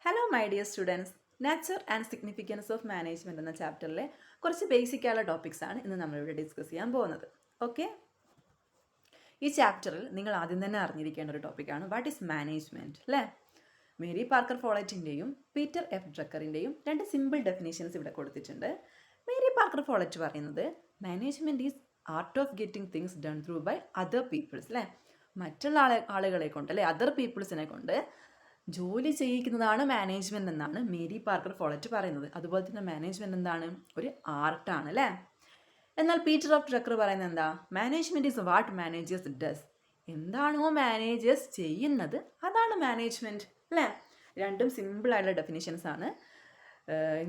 Hello my dear students, nature and significance of management എന്ന ചാപ്റ്ററിലെ കുറച്ച് basic ആയുള്ള ടോപ്പിക്സാണ് ഇന്ന് നമ്മളിവിടെ ഡിസ്കസ് ചെയ്യാൻ പോകുന്നത്. ഓക്കെ, ഈ ചാപ്റ്ററിൽ നിങ്ങൾ ആദ്യം തന്നെ അറിഞ്ഞിരിക്കേണ്ട ഒരു ടോപ്പിക്കാണ് വാട്ട് ഈസ് മാനേജ്മെൻറ്റ് അല്ലേ. മേരി പാർക്കർ ഫോളറ്റിൻ്റെയും പീറ്റർ എഫ് ഡ്രക്കറിൻ്റെയും രണ്ട് സിമ്പിൾ ഡെഫിനേഷൻസ് ഇവിടെ കൊടുത്തിട്ടുണ്ട്. മേരി പാർക്കർ ഫോളറ്റ് പറയുന്നത് management is art of getting things done through by other peoples അല്ലേ. മറ്റുള്ള ആളുകളെ കൊണ്ട് അല്ലേ, അതർ പീപ്പിൾസിനെ കൊണ്ട് ജോലി ചെയ്യിക്കുന്നതാണ് മാനേജ്മെൻറ്റ് എന്നാണ് മേരി പാർക്കർ ഫോളറ്റ് പറയുന്നത്. അതുപോലെ തന്നെ മാനേജ്മെൻറ്റ് എന്താണ്, ഒരു ആർട്ടാണ് അല്ലേ. എന്നാൽ പീറ്റർ ഓഫ് ഡ്രക്കർ പറയുന്നത് എന്താ, management is what managers does. എന്താണോ മാനേജേഴ്സ് ചെയ്യുന്നത് അതാണ് മാനേജ്മെൻറ്റ് അല്ലേ. രണ്ടും സിമ്പിളായിട്ടുള്ള ഡെഫിനിഷൻസ് ആണ്.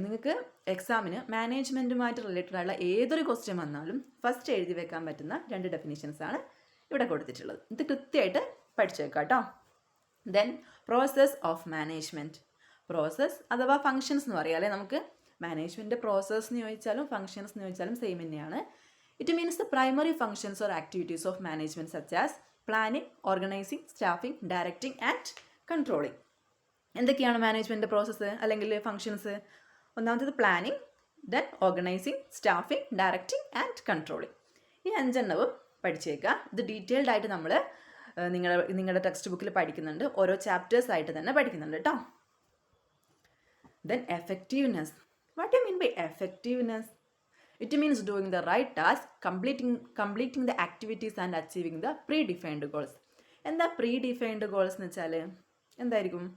നിങ്ങൾക്ക് എക്സാമിന് മാനേജ്മെൻറ്റുമായിട്ട് റിലേറ്റഡ് ആയിട്ടുള്ള ഏതൊരു ക്വസ്റ്റ്യൻ വന്നാലും ഫസ്റ്റ് എഴുതി വെക്കാൻ പറ്റുന്ന രണ്ട് ഡെഫിനിഷൻസ് ആണ് ഇവിടെ കൊടുത്തിട്ടുള്ളത്. ഇത് കൃത്യമായിട്ട് പഠിച്ചു വെക്കാം കേട്ടോ. Then process of management. Process അഥവാ ഫങ്ഷൻസ് എന്ന് പറയാം അല്ലേ. നമുക്ക് മാനേജ്മെൻറ്റ് പ്രോസസ് എന്ന് ചോദിച്ചാലും ഫങ്ഷൻസ് എന്ന് ചോദിച്ചാലും സെയിം തന്നെയാണ്. It means the primary functions or activities of management such as planning, organising, staffing, directing and controlling. എന്തൊക്കെയാണ് മാനേജ്മെൻറ്റ് പ്രോസസ്സ് അല്ലെങ്കിൽ ഫങ്ഷൻസ്? ഒന്നാമത്തേത് planning, then organising, staffing, directing and controlling. ഈ അഞ്ചെണ്ണവും പഠിച്ചേക്കുക. ഇത് ഡീറ്റെയിൽഡ് ആയിട്ട് നമ്മൾ നിങ്ങളുടെ ടെക്സ്റ്റ് ബുക്കിൽ പഠിക്കുന്നുണ്ട്, ഓരോ ചാപ്റ്റേഴ്സ് ആയിട്ട് തന്നെ പഠിക്കുന്നുണ്ട് കേട്ടോ. Then effectiveness. What you mean by effectiveness? It means doing the right task, completing the activities and achieving the pre defined goals. എന്താ പ്രീ ഡിഫൈൻഡ് ഗോൾസ് എന്ന് വെച്ചാൽ എന്തായിരിക്കും?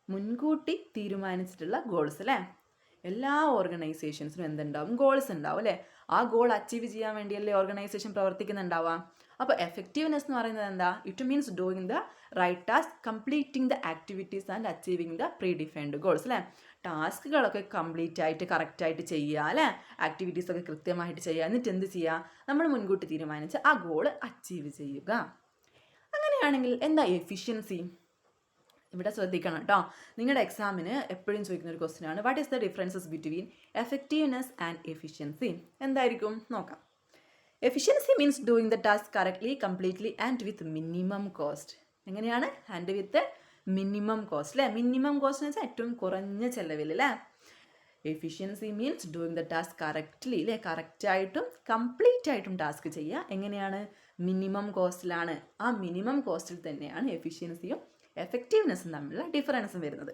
മുൻകൂട്ടി തീരുമാനിച്ചിട്ടുള്ള ഗോൾസ് അല്ലേ. എല്ലാ ഓർഗനൈസേഷൻസിനും എന്തുണ്ടാവും? ഗോൾസ് ഉണ്ടാവും അല്ലേ. ആ ഗോൾ അച്ചീവ് ചെയ്യാൻ വേണ്ടിയല്ലേ ഓർഗനൈസേഷൻ പ്രവർത്തിക്കുന്നുണ്ടാവാം. അപ്പോൾ എഫക്റ്റീവ്നെസ് എന്ന് പറയുന്നത് എന്താ? It means doing the right task, completing the activities and achieving the pre defined goals അല്ലേ. ടാസ്കുകളൊക്കെ കംപ്ലീറ്റ് ആയിട്ട് കറക്റ്റായിട്ട് ചെയ്യുക അല്ലേ. ആക്ടിവിറ്റീസൊക്കെ കൃത്യമായിട്ട് ചെയ്യുക. എന്നിട്ട് എന്ത് ചെയ്യുക? നമ്മൾ മുൻകൂട്ടി തീരുമാനിച്ച് ആ ഗോൾ അച്ചീവ് ചെയ്യുക. അങ്ങനെയാണെങ്കിൽ എന്താ എഫിഷ്യൻസി? ഇവിടെ ശ്രദ്ധിക്കണം കേട്ടോ. നിങ്ങളുടെ എക്സാമിന് എപ്പോഴും ചോദിക്കുന്ന ഒരു ക്വസ്റ്റ്യൻ ആണ്, what is the differences between effectiveness and efficiency? എന്തായിരിക്കും നോക്കാം. Efficiency means doing the task correctly, completely and with minimum cost. എങ്ങനെയാണ്? ആൻഡ് വിത്ത് മിനിമം കോസ്റ്റ് അല്ലേ. മിനിമം കോസ്റ്റ് എന്ന് വെച്ചാൽ ഏറ്റവും കുറഞ്ഞ ചിലവിൽ അല്ലേ. Efficiency means doing the task correctly അല്ലേ, കറക്റ്റായിട്ടും കംപ്ലീറ്റ് ആയിട്ടും ടാസ്ക് ചെയ്യുക. എങ്ങനെയാണ്? മിനിമം കോസ്റ്റിലാണ്. ആ മിനിമം കോസ്റ്റിൽ തന്നെയാണ് എഫിഷ്യൻസിയും എഫക്റ്റീവ്നെസ്സും തമ്മിലുള്ള ഡിഫറൻസും വരുന്നത്.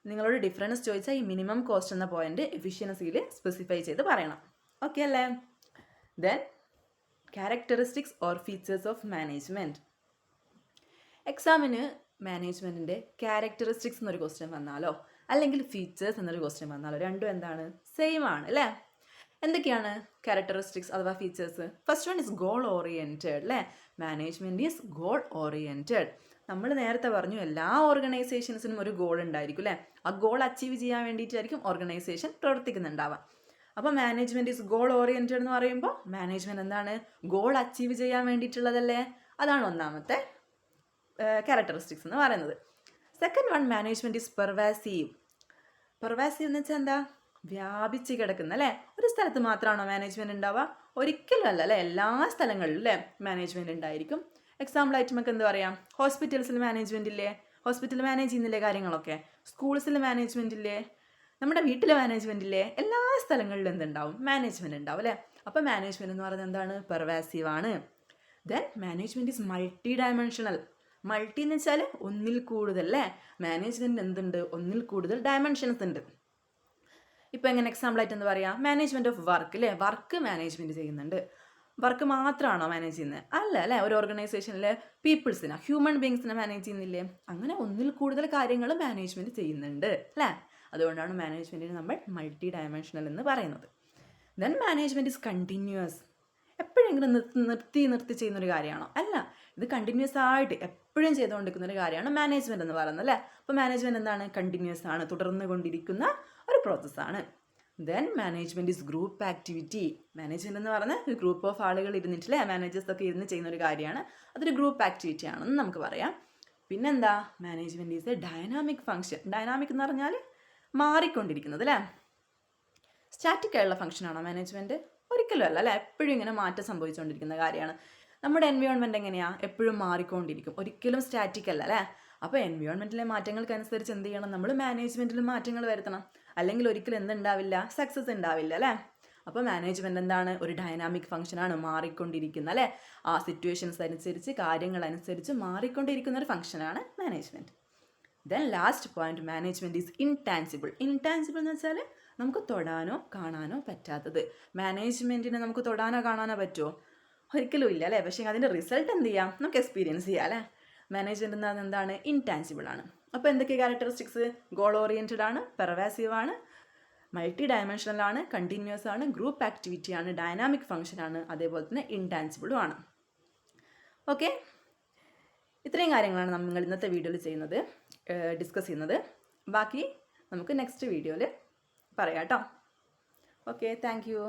നിങ്ങളോട് ഡിഫറൻസ് ചോദിച്ചാൽ ഈ മിനിമം കോസ്റ്റ് എന്ന പോയിന്റ് എഫിഷ്യൻസിയിൽ സ്പെസിഫൈ ചെയ്ത് പറയണം. ഓക്കെ അല്ലേ. Then characteristics or features of management. എക്സാമിന് മാനേജ്മെൻറ്റിൻ്റെ ക്യാരക്ടറിസ്റ്റിക്സ് എന്നൊരു ക്വസ്റ്റ്യൻ വന്നാലോ അല്ലെങ്കിൽ ഫീച്ചേഴ്സ് എന്നൊരു ക്വസ്റ്റ്യൻ വന്നാലോ രണ്ടും എന്താണ്? സെയിം ആണ് അല്ലേ. എന്തൊക്കെയാണ് ക്യാരക്ടറിസ്റ്റിക്സ് അഥവാ features? First one is goal oriented അല്ലേ. Management is goal oriented. നമ്മൾ നേരത്തെ പറഞ്ഞു എല്ലാ ഓർഗനൈസേഷൻസിനും ഒരു ഗോൾ ഉണ്ടായിരിക്കും അല്ലേ. ആ ഗോൾ അച്ചീവ് ചെയ്യാൻ വേണ്ടിയിട്ടായിരിക്കും ഓർഗനൈസേഷൻ പ്രവർത്തിക്കുന്നുണ്ടാവാം. അപ്പോൾ മാനേജ്മെൻറ്റ് ഈസ് ഗോൾ ഓറിയൻറ്റഡ് എന്ന് പറയുമ്പോൾ മാനേജ്മെൻറ്റ് എന്താണ്? ഗോൾ അച്ചീവ് ചെയ്യാൻ വേണ്ടിയിട്ടുള്ളതല്ലേ. അതാണ് ഒന്നാമത്തെ ക്യാരക്ടറിസ്റ്റിക്സ് എന്ന് പറയുന്നത്. Second one, management is pervasive. Pervasive എന്ന് വെച്ചാൽ എന്താ? വ്യാപിച്ച് കിടക്കുന്ന അല്ലേ. ഒരു സ്ഥലത്ത് മാത്രമാണോ മാനേജ്മെൻറ്റ് ഉണ്ടാവുക? ഒരിക്കലും അല്ല അല്ലേ. എല്ലാ സ്ഥലങ്ങളിലും അല്ലേ മാനേജ്മെൻറ്റ് ഉണ്ടായിരിക്കും. എക്സാമ്പിളായിട്ട് നമുക്ക് എന്താ പറയാം, ഹോസ്പിറ്റൽസിൽ മാനേജ്മെൻറ്റ് ഇല്ലേ, ഹോസ്പിറ്റലിൽ മാനേജ് ചെയ്യുന്നില്ലേ കാര്യങ്ങളൊക്കെ. സ്കൂൾസിൽ മാനേജ്മെൻറ്റ് ഇല്ലേ, നമ്മുടെ വീട്ടിൽ മാനേജ്മെൻറ്റ് ഇല്ലേ. എല്ലാ സ്ഥലങ്ങളിലും എന്തുണ്ടാവും? മാനേജ്മെൻറ്റ് ഉണ്ടാവും അല്ലേ. അപ്പോൾ മാനേജ്മെൻറ്റ് എന്ന് പറയുന്നത് എന്താണ്? പെർവാസീവ് ആണ്. Then management is multi dimensional. Multi എന്ന് വെച്ചാൽ ഒന്നിൽ കൂടുതൽ അല്ലേ. മാനേജ്മെൻറ്റ് എന്തുണ്ട്? ഒന്നിൽ കൂടുതൽ ഡയമെൻഷൻസ് ഉണ്ട്. ഇപ്പോൾ എങ്ങനെ എക്സാമ്പിളായിട്ട് എന്താ പറയുക, മാനേജ്മെൻറ്റ് ഓഫ് വർക്ക് അല്ലേ. വർക്ക് മാനേജ്മെൻറ്റ് ചെയ്യുന്നുണ്ട്. വർക്ക് മാത്രമാണോ മാനേജ് ചെയ്യുന്നത്? അല്ല അല്ലേ. ഒരു ഓർഗനൈസേഷനിലെ പീപ്പിൾസിനെ, ഹ്യൂമൻ ബീങ്സിനെ മാനേജ് ചെയ്യുന്നില്ലേ. അങ്ങനെ ഒന്നിൽ കൂടുതൽ കാര്യങ്ങൾ മാനേജ്മെൻറ്റ് ചെയ്യുന്നുണ്ട് അല്ലേ. അതുകൊണ്ടാണ് മാനേജ്മെൻറ്റിന് നമ്മൾ മൾട്ടി ഡയമെൻഷണൽ എന്ന് പറയുന്നത്. Then management is continuous. എപ്പോഴെങ്കിലും നിർത്തി ചെയ്യുന്നൊരു കാര്യമാണോ? അല്ല. ഇത് കണ്ടിന്യൂസ് ആയിട്ട് എപ്പോഴും ചെയ്തുകൊണ്ടിരിക്കുന്ന ഒരു കാര്യമാണ് മാനേജ്മെൻറ്റ് എന്ന് പറയുന്നത് അല്ലേ. അപ്പോൾ മാനേജ്മെൻറ്റ് എന്താണ്? കണ്ടിന്യൂസ് ആണ്, തുടർന്നു കൊണ്ടിരിക്കുന്ന ഒരു പ്രോസസ്സാണ്. Then management is group activity. Management എന്ന് പറഞ്ഞാൽ ഒരു ഗ്രൂപ്പ് ഓഫ് ആളുകൾ ഇരുന്നിട്ടില്ലേ, മാനേജേഴ്സൊക്കെ ഇരുന്ന് ചെയ്യുന്ന ഒരു കാര്യമാണ്. അതൊരു ഗ്രൂപ്പ് ആക്ടിവിറ്റി ആണെന്ന് നമുക്ക് പറയാം. പിന്നെന്താ? Management is A dynamic function. Dynamic എന്ന് പറഞ്ഞാൽ മാറിക്കൊണ്ടിരിക്കുന്നത് അല്ലേ. സ്റ്റാറ്റിക് ആയുള്ള ഫംഗ്ഷനാണോ മാനേജ്മെൻറ്റ്? ഒരിക്കലും അല്ല അല്ലേ. എപ്പോഴും ഇങ്ങനെ മാറ്റം സംഭവിച്ചുകൊണ്ടിരിക്കുന്ന കാര്യമാണ്. നമ്മുടെ എൻവയോൺമെൻറ്റ് എങ്ങനെയാണ്? എപ്പോഴും മാറിക്കൊണ്ടിരിക്കും, ഒരിക്കലും സ്റ്റാറ്റിക് അല്ല അല്ലേ. അപ്പോൾ എൻവയോൺമെൻറ്റിലെ മാറ്റങ്ങൾക്കനുസരിച്ച് എന്ത് ചെയ്യണം, നമ്മൾ മാനേജ്മെൻറ്റിലും മാറ്റങ്ങൾ വരുത്തണം. അല്ലെങ്കിൽ ഒരിക്കലും എന്തുണ്ടാവില്ല, സക്സസ് ഉണ്ടാവില്ല അല്ലേ. അപ്പോൾ മാനേജ്മെൻറ്റ് എന്താണ്, ഒരു ഡൈനാമിക് ഫംഗ്ഷനാണ്, മാറിക്കൊണ്ടിരിക്കുന്ന അല്ലേ, ആ സിറ്റുവേഷൻസ് അനുസരിച്ച് കാര്യങ്ങൾ അനുസരിച്ച് മാറിക്കൊണ്ടിരിക്കുന്ന ഒരു ഫംഗ്ഷനാണ് management. Then last point, management is intangible. Intangible എന്ന് വെച്ചാൽ നമുക്ക് തൊടാനോ കാണാനോ പറ്റാത്തത്. മാനേജ്മെൻറ്റിനെ നമുക്ക് തൊടാനോ കാണാനോ പറ്റുമോ? ഒരിക്കലും ഇല്ല അല്ലേ. പക്ഷേ അതിൻ്റെ റിസൾട്ട് എന്ത് ചെയ്യാം, നമുക്ക് എക്സ്പീരിയൻസ് ചെയ്യാം അല്ലേ. മാനേജ്മെൻറ്റ് എന്ന് പറഞ്ഞാൽ എന്താണ്, ഇൻടാൻസിബിൾ ആണ്. അപ്പോൾ എന്തൊക്കെ ക്യാരക്ടറിസ്റ്റിക്സ്, ഗോൾ ഓറിയൻറ്റഡ് ആണ്, പെർവാസീവ് ആണ്, മൾട്ടി ഡയമെൻഷണൽ ആണ്, കണ്ടിന്യൂസ് ആണ്, ഗ്രൂപ്പ് ആക്ടിവിറ്റി ആണ്, ഡൈനാമിക് ഫംഗ്ഷൻ ആണ്, അതേപോലെ തന്നെ ഇൻടാൻസിബിളും ആണ്. ഓക്കെ, ഇത്രയും കാര്യങ്ങളാണ് നമ്മൾ ഇന്നത്തെ വീഡിയോയിൽ ചെയ്യുന്നത്, ഡിസ്കസ് ചെയ്യുന്നത്. ബാക്കി നമുക്ക് നെക്സ്റ്റ് വീഡിയോയിൽ പറയാം കേട്ടോ. Okay, thank you.